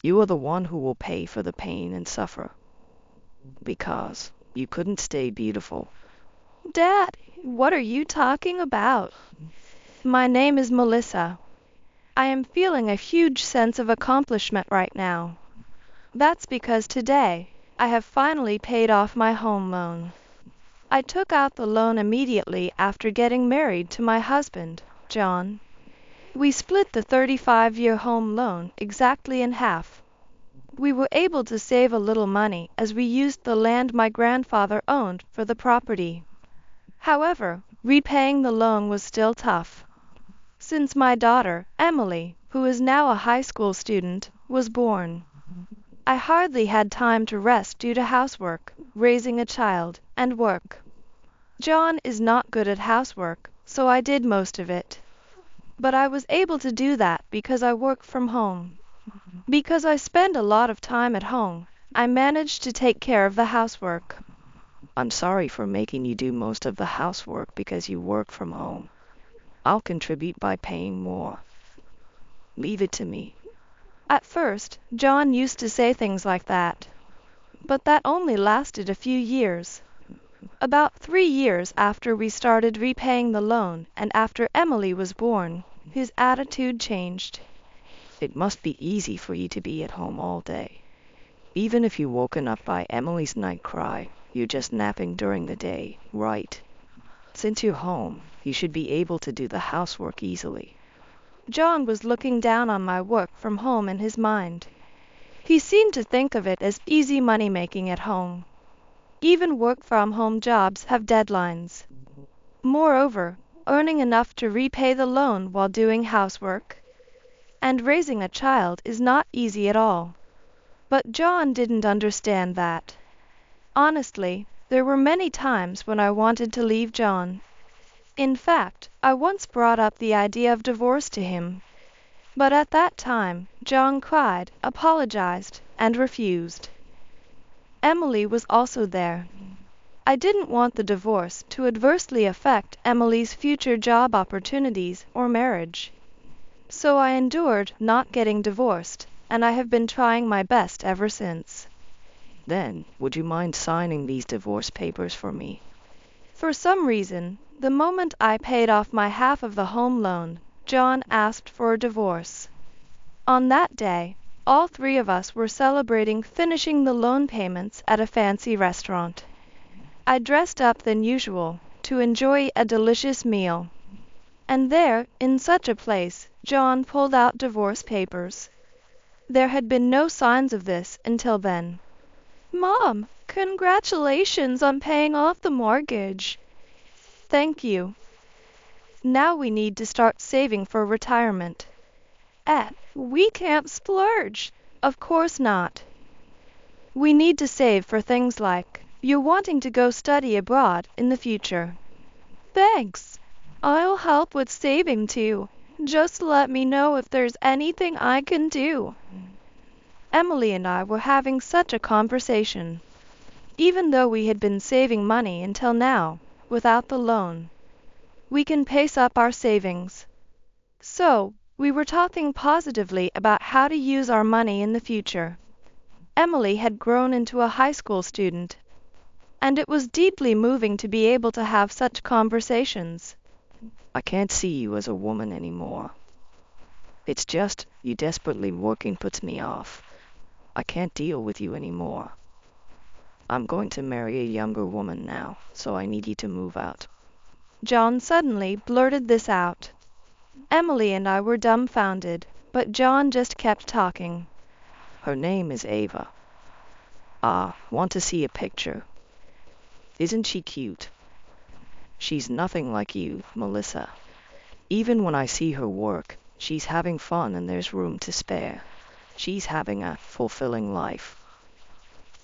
You are the one who will pay for the pain and suffer, because you couldn't stay beautiful. Dad, what are you talking about? My name is Melissa. I am feeling a huge sense of accomplishment right now. That's because today I have finally paid off my home loan. I took out the loan immediately after getting married to my husband, John. We split the 35-year home loan exactly in half. We were able to save a little money as we used the land my grandfather owned for the property. However, repaying the loan was still tough. Since my daughter, Emily, who is now a high school student, was born, I hardly had time to rest due to housework, raising a child, and work. John is not good at housework, so I did most of it. But I was able to do that because I work from home. Because I spend a lot of time at home, I managed to take care of the housework. I'm sorry for making you do most of the housework because you work from home. I'll contribute by paying more. Leave it to me. At first, John used to say things like that. But that only lasted a few years. About 3 years after we started repaying the loan and after Emily was born, his attitude changed. It must be easy for you to be at home all day. Even if you're woken up by Emily's night cry, you're just napping during the day, right? Since you're home, you should be able to do the housework easily. John was looking down on my work from home in his mind. He seemed to think of it as easy money making at home. Even work from home jobs have deadlines. Moreover, earning enough to repay the loan while doing housework and raising a child is not easy at all. But John didn't understand that. Honestly, there were many times when I wanted to leave John. In fact, I once brought up the idea of divorce to him. But at that time, John cried, apologized, and refused. Emily was also there. I didn't want the divorce to adversely affect Emily's future job opportunities or marriage. So I endured not getting divorced, and I have been trying my best ever since. Then, would you mind signing these divorce papers for me? For some reason, the moment I paid off my half of the home loan, John asked for a divorce. On that day, all three of us were celebrating finishing the loan payments at a fancy restaurant. I dressed up than usual to enjoy a delicious meal. And there, in such a place, John pulled out divorce papers. There had been no signs of this until then. Mom, congratulations on paying off the mortgage. Thank you. Now we need to start saving for retirement. We can't splurge. Of course not. We need to save for things like you're wanting to go study abroad in the future. Thanks. I'll help with saving too. Just let me know if there's anything I can do. Emily and I were having such a conversation. Even though we had been saving money until now, without the loan, we can pace up our savings. So, we were talking positively about how to use our money in the future. Emily had grown into a high school student, and it was deeply moving to be able to have such conversations. I can't see you as a woman anymore. It's just you desperately working puts me off. I can't deal with you anymore. I'm going to marry a younger woman now, so I need you to move out. John suddenly blurted this out. Emily and I were dumbfounded, but John just kept talking. Her name is Ava. Want to see a picture? Isn't she cute? She's nothing like you, Melissa. Even when I see her work, she's having fun and there's room to spare. She's having a fulfilling life.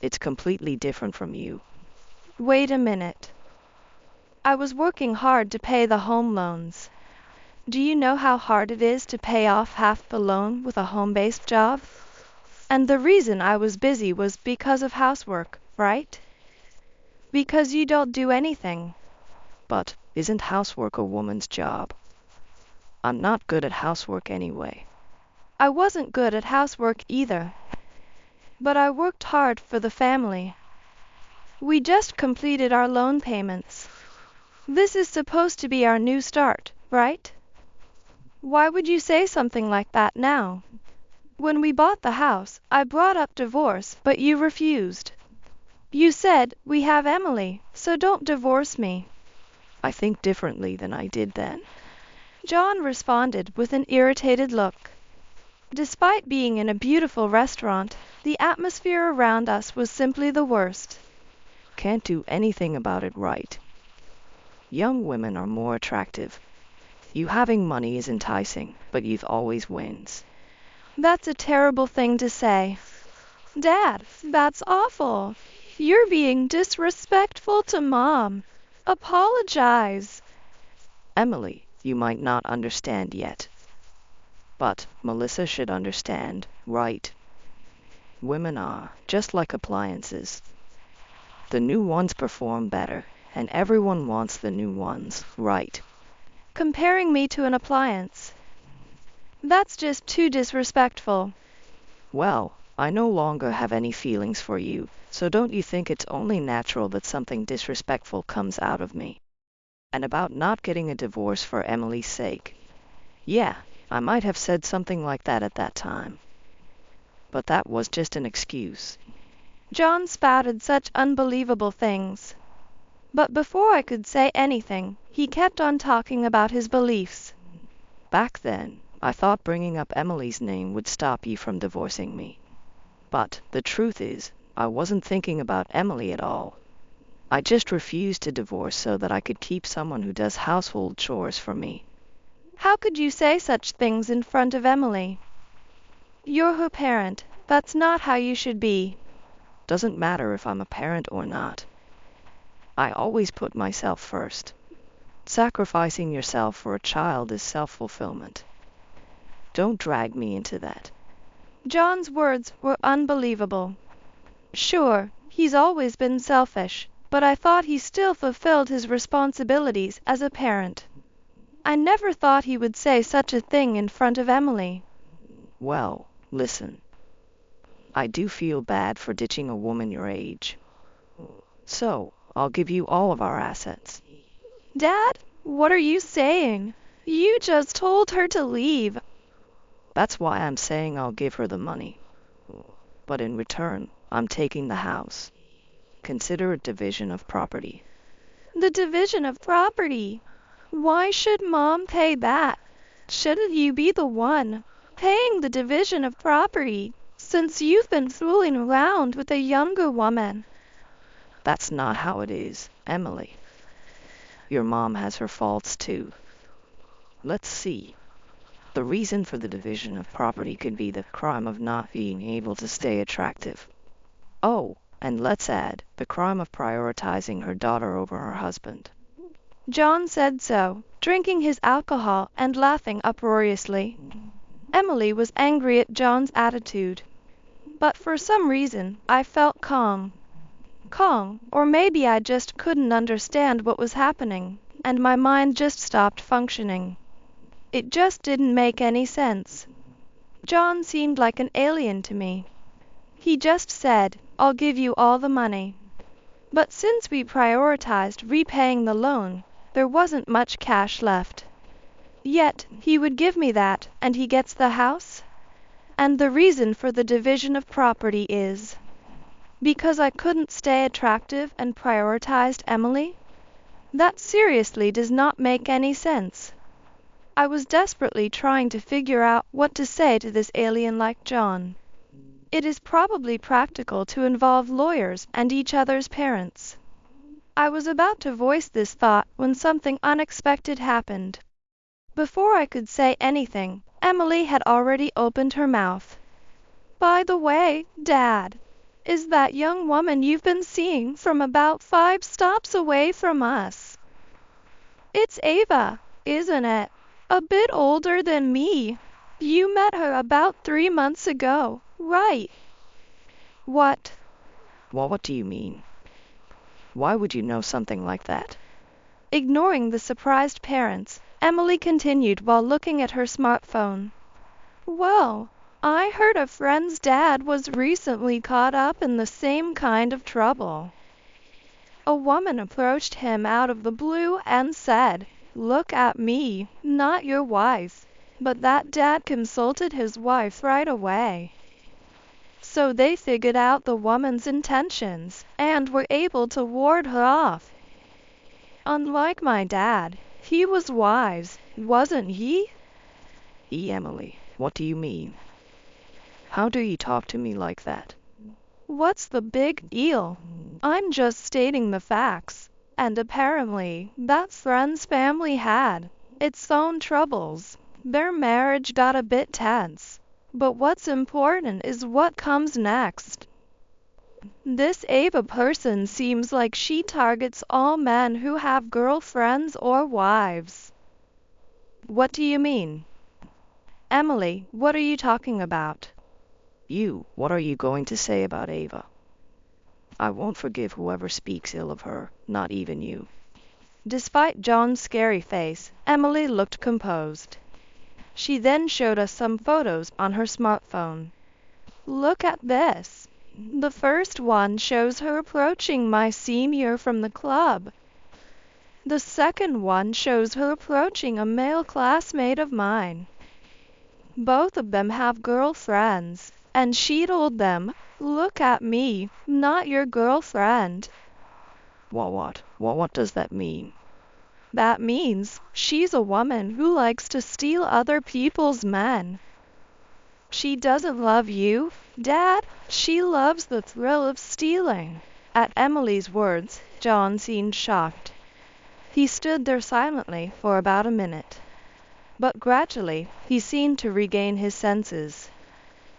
It's completely different from you. Wait a minute. I was working hard to pay the home loans. Do you know how hard it is to pay off half the loan with a home-based job? And the reason I was busy was because of housework, right? Because you don't do anything. But isn't housework a woman's job? I'm not good at housework anyway. I wasn't good at housework either, but I worked hard for the family. We just completed our loan payments. This is supposed to be our new start, right? Why would you say something like that now? When we bought the house, I brought up divorce, but you refused. You said, we have Emily, so don't divorce me. I think differently than I did then. John responded with an irritated look. Despite being in a beautiful restaurant, the atmosphere around us was simply the worst. Can't do anything about it, right? Young women are more attractive. You having money is enticing, but youth always wins. That's a terrible thing to say. Dad, that's awful. You're being disrespectful to Mom. Apologize. Emily, you might not understand yet. But Melissa should understand, right? Women are just like appliances. The new ones perform better, and everyone wants the new ones, right? Comparing me to an appliance. That's just too disrespectful. Well, I no longer have any feelings for you, so don't you think it's only natural that something disrespectful comes out of me? And about not getting a divorce for Emily's sake. Yeah, I might have said something like that at that time. But that was just an excuse. John spouted such unbelievable things. But before I could say anything, he kept on talking about his beliefs. Back then, I thought bringing up Emily's name would stop you from divorcing me. But the truth is, I wasn't thinking about Emily at all. I just refused to divorce so that I could keep someone who does household chores for me. How could you say such things in front of Emily? You're her parent. That's not how you should be. Doesn't matter if I'm a parent or not. I always put myself first. Sacrificing yourself for a child is self-fulfillment. Don't drag me into that. John's words were unbelievable. Sure, he's always been selfish, but I thought he still fulfilled his responsibilities as a parent. I never thought he would say such a thing in front of Emily. Well, listen. I do feel bad for ditching a woman your age. So, I'll give you all of our assets. Dad, what are you saying? You just told her to leave. That's why I'm saying I'll give her the money. But in return, I'm taking the house. Consider it division of property. The division of property? Why should Mom pay that? Shouldn't you be the one paying the division of property, since you've been fooling around with a younger woman? That's not how it is, Emily. Your mom has her faults too. Let's see. The reason for the division of property could be the crime of not being able to stay attractive. Oh, and let's add the crime of prioritizing her daughter over her husband. John said so, drinking his alcohol and laughing uproariously. Emily was angry at John's attitude, but for some reason I felt calm. Calm, or maybe I just couldn't understand what was happening, and my mind just stopped functioning. It just didn't make any sense. John seemed like an alien to me. He just said, I'll give you all the money. But since we prioritized repaying the loan, there wasn't much cash left. Yet, he would give me that, and he gets the house? And the reason for the division of property is because I couldn't stay attractive and prioritized Emily? That seriously does not make any sense. I was desperately trying to figure out what to say to this alien like John. It is probably practical to involve lawyers and each other's parents. I was about to voice this thought when something unexpected happened. Before I could say anything, Emily had already opened her mouth. By the way, Dad, is that young woman you've been seeing from about 5 stops away from us? It's Ava, isn't it? A bit older than me. You met her about 3 months ago, right? What? Well, what do you mean? Why would you know something like that? Ignoring the surprised parents, Emily continued while looking at her smartphone. Well, I heard a friend's dad was recently caught up in the same kind of trouble. A woman approached him out of the blue and said, "Look at me, not your wife." But that dad consulted his wife right away. So they figured out the woman's intentions and were able to ward her off. Unlike my dad, he was wise, wasn't he? Emily, what do you mean? How do you talk to me like that? What's the big deal? I'm just stating the facts. And apparently, that friend's family had its own troubles. Their marriage got a bit tense. But what's important is what comes next. This Ava person seems like she targets all men who have girlfriends or wives. What do you mean? Emily, what are you talking about? What are you going to say about Ava? I won't forgive whoever speaks ill of her, not even you. Despite John's scary face, Emily looked composed. She then showed us some photos on her smartphone. Look at this. The first one shows her approaching my senior from the club. The second one shows her approaching a male classmate of mine. Both of them have girlfriends, and she told them, "Look at me, not your girlfriend." What does that mean? That means she's a woman who likes to steal other people's men. She doesn't love you, Dad. She loves the thrill of stealing. At Emily's words, John seemed shocked. He stood there silently for about a minute. But gradually, he seemed to regain his senses.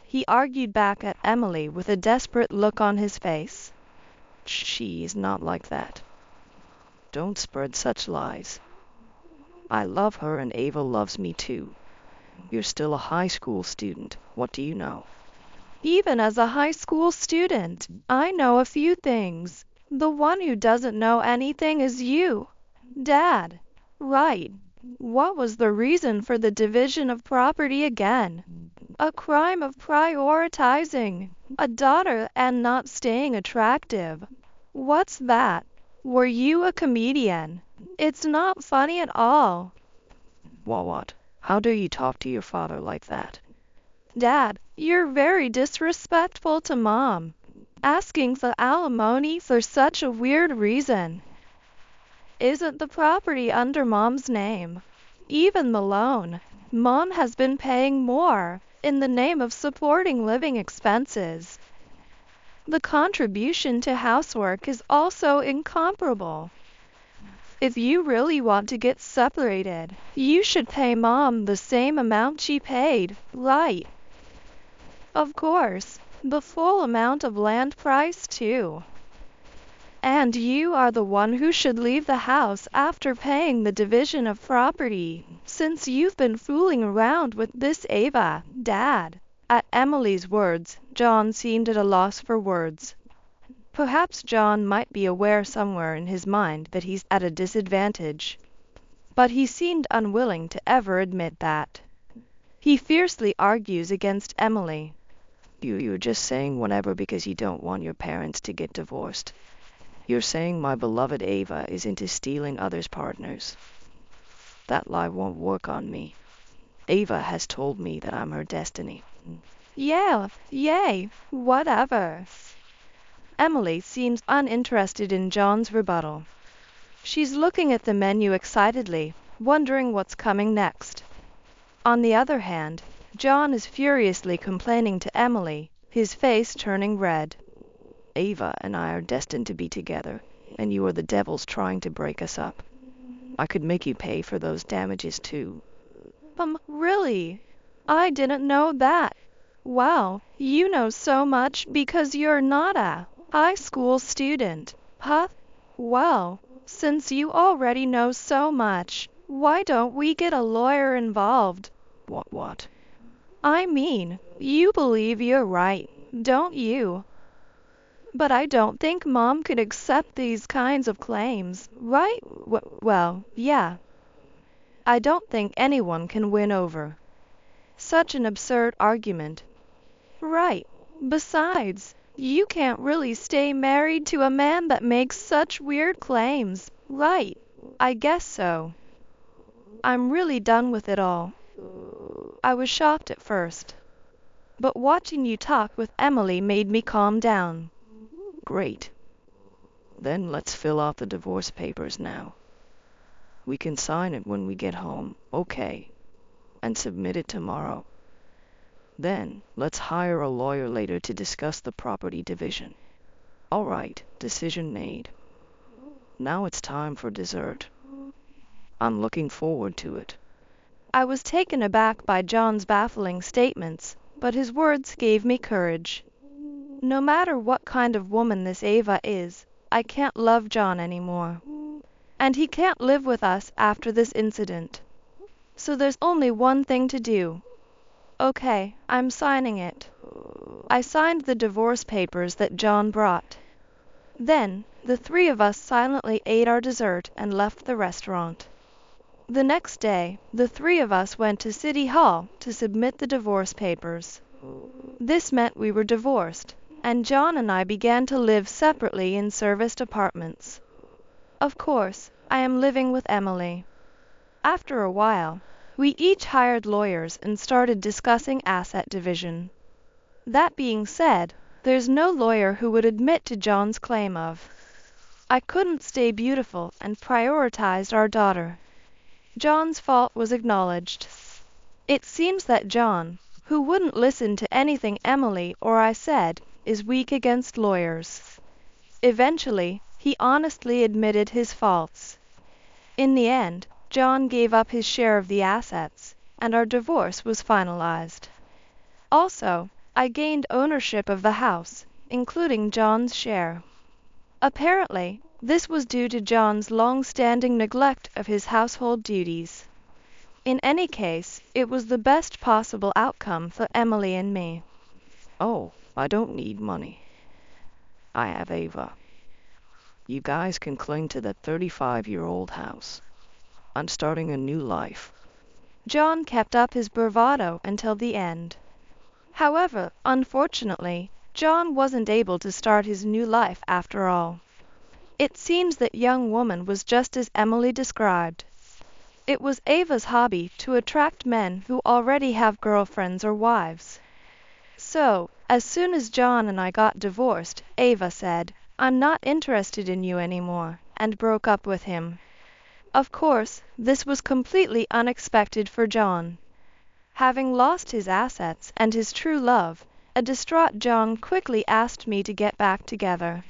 He argued back at Emily with a desperate look on his face. She is not like that. Don't spread such lies. I love her and Ava loves me too. You're still a high school student. What do you know? Even as a high school student, I know a few things. The one who doesn't know anything is you, Dad. Right. What was the reason for the division of property again? A crime of prioritizing a daughter and not staying attractive. What's that? Were you a comedian? It's not funny at all. What? How do you talk to your father like that? Dad, you're very disrespectful to Mom. Asking for alimony for such a weird reason. Isn't the property under Mom's name? Even the loan. Mom has been paying more in the name of supporting living expenses. The contribution to housework is also incomparable. If you really want to get separated, you should pay Mom the same amount she paid, right? Of course, the full amount of land price too. And you are the one who should leave the house after paying the division of property, since you've been fooling around with this Ava, Dad. At Emily's words, John seemed at a loss for words. Perhaps John might be aware somewhere in his mind that he's at a disadvantage, but he seemed unwilling to ever admit that. He fiercely argues against Emily. You're just saying whatever because you don't want your parents to get divorced. You're saying my beloved Ava is into stealing others' partners. That lie won't work on me. Ava has told me that I'm her destiny. Yeah, yay, whatever. Emily seems uninterested in John's rebuttal. She's looking at the menu excitedly, wondering what's coming next. On the other hand, John is furiously complaining to Emily, his face turning red. Ava and I are destined to be together, and you are the devils trying to break us up. I could make you pay for those damages too. Really? I didn't know that. Wow, you know so much because you're not a high school student, huh? Well, since you already know so much, why don't we get a lawyer involved? What? I mean, you believe you're right, don't you? But I don't think Mom could accept these kinds of claims, right? Well, yeah. I don't think anyone can win over Such an absurd argument. Right. Besides, you can't really stay married to a man that makes such weird claims. Right. I guess so. I'm really done with it all. I was shocked at first, but watching you talk with Emily made me calm down. Great. Then let's fill out the divorce papers now. We can sign it when we get home, okay, and submit it tomorrow. Then let's hire a lawyer later to discuss the property division. All right, decision made. Now it's time for dessert. I'm looking forward to it. I was taken aback by John's baffling statements, but his words gave me courage. No matter what kind of woman this Ava is, I can't love John anymore. And he can't live with us after this incident. So there's only one thing to do. Okay, I'm signing it. I signed the divorce papers that John brought. Then, the three of us silently ate our dessert and left the restaurant. The next day, the three of us went to City Hall to submit the divorce papers. This meant we were divorced, and John and I began to live separately in serviced apartments. Of course, I am living with Emily. After a while, we each hired lawyers and started discussing asset division. That being said, there's no lawyer who would admit to John's claim of, I couldn't stay beautiful and prioritized our daughter. John's fault was acknowledged. It seems that John, who wouldn't listen to anything Emily or I said, is weak against lawyers. Eventually, he honestly admitted his faults. In the end, John gave up his share of the assets, and our divorce was finalized. Also, I gained ownership of the house, including John's share. Apparently, this was due to John's long-standing neglect of his household duties. In any case, it was the best possible outcome for Emily and me. Oh, I don't need money. I have Ava. You guys can cling to that 35-year-old house. I'm starting a new life. John kept up his bravado until the end. However, unfortunately, John wasn't able to start his new life after all. It seems that young woman was just as Emily described. It was Ava's hobby to attract men who already have girlfriends or wives. So, as soon as John and I got divorced, Ava said, I'm not interested in you anymore, and broke up with him. Of course, this was completely unexpected for John. Having lost his assets and his true love, a distraught John quickly asked me to get back together.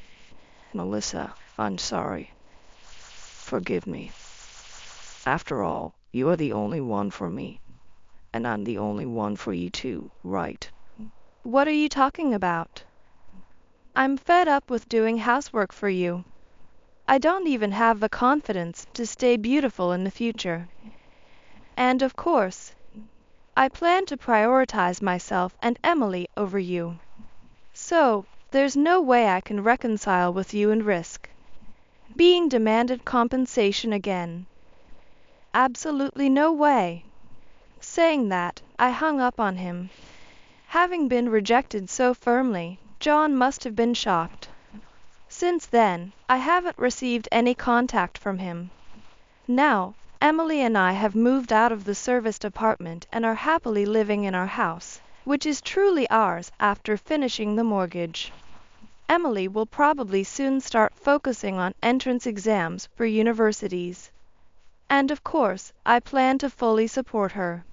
Melissa, I'm sorry. Forgive me. After all, you are the only one for me. And I'm the only one for you too, right? What are you talking about? I'm fed up with doing housework for you. I don't even have the confidence to stay beautiful in the future. And of course, I plan to prioritize myself and Emily over you. So, there's no way I can reconcile with you and risk being demanded compensation again. Absolutely no way. Saying that, I hung up on him. Having been rejected so firmly, John must have been shocked. Since then, I haven't received any contact from him. Now, Emily and I have moved out of the serviced apartment and are happily living in our house, which is truly ours after finishing the mortgage. Emily will probably soon start focusing on entrance exams for universities. And of course, I plan to fully support her.